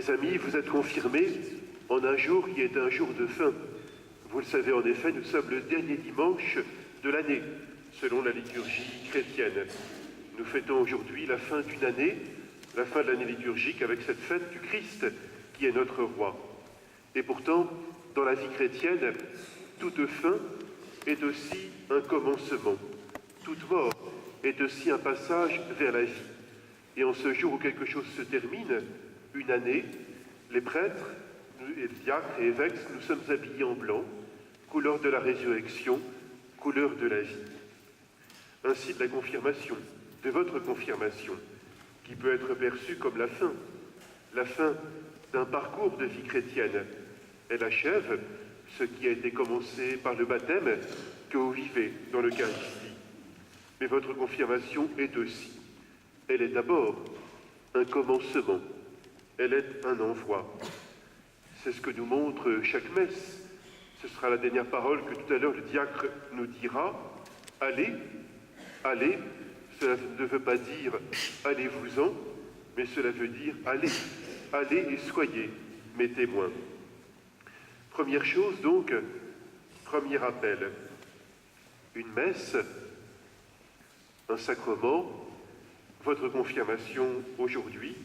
Mes amis, vous êtes confirmés en un jour qui est un jour de fin. Vous le savez en effet, nous sommes le dernier dimanche de l'année, selon la liturgie chrétienne. Nous fêtons aujourd'hui la fin d'une année, la fin de l'année liturgique avec cette fête du Christ qui est notre roi. Et pourtant, dans la vie chrétienne, toute fin est aussi un commencement. Toute mort est aussi un passage vers la vie. Et en ce jour où quelque chose se termine, une année, les prêtres, et diacres et évêques, nous sommes habillés en blanc, couleur de la résurrection, couleur de la vie. Ainsi de la confirmation, de votre confirmation, qui peut être perçue comme la fin d'un parcours de vie chrétienne. Elle achève ce qui a été commencé par le baptême que vous vivez dans l'Eucharistie. Mais votre confirmation est aussi, elle est d'abord un commencement, elle est un envoi. C'est ce que nous montre chaque messe. Ce sera la dernière parole que tout à l'heure le diacre nous dira. Allez, allez, cela ne veut pas dire allez-vous-en, mais cela veut dire allez, allez et soyez mes témoins. Première chose donc, premier appel, une messe, un sacrement, votre confirmation aujourd'hui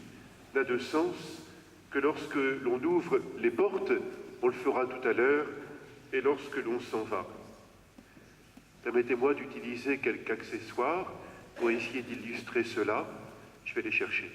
n'a de sens que lorsque l'on ouvre les portes, on le fera tout à l'heure, et lorsque l'on s'en va. Permettez-moi d'utiliser quelques accessoires pour essayer d'illustrer cela. Je vais les chercher.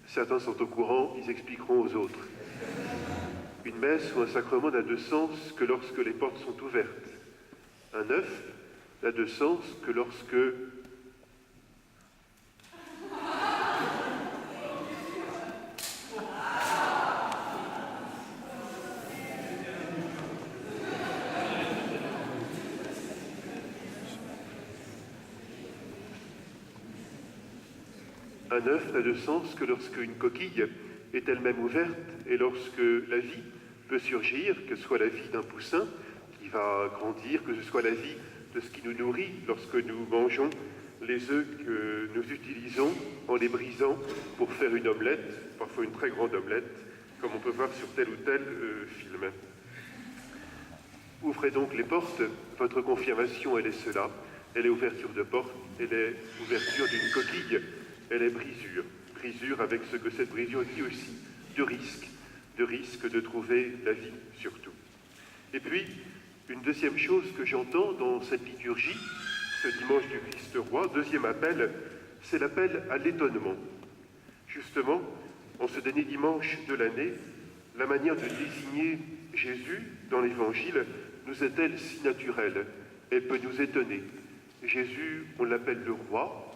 Certains sont au courant, ils expliqueront aux autres. Une messe ou un sacrement n'a de sens que lorsque les portes sont ouvertes. Un œuf n'a de sens que lorsque un œuf n'a de sens que lorsque une coquille est elle-même ouverte et lorsque la vie peut surgir, que ce soit la vie d'un poussin qui va grandir, que ce soit la vie de ce qui nous nourrit lorsque nous mangeons les œufs que nous utilisons en les brisant pour faire une omelette, parfois une très grande omelette, comme on peut voir sur tel ou tel film. Ouvrez donc les portes, votre confirmation, elle est cela, elle est ouverture de porte, elle est ouverture d'une coquille, elle est brisure, brisure avec ce que cette brisure dit aussi, de risque de trouver la vie surtout. Et puis, une deuxième chose que j'entends dans cette liturgie, ce dimanche du Christ roi, deuxième appel, c'est l'appel à l'étonnement. Justement, en ce dernier dimanche de l'année, la manière de désigner Jésus dans l'Évangile nous est-elle si naturelle? Elle peut nous étonner. Jésus, on l'appelle le roi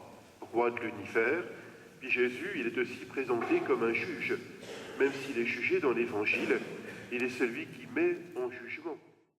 de l'univers, puis Jésus, il est aussi présenté comme un juge. Même s'il est jugé dans l'Évangile, il est celui qui met en jugement.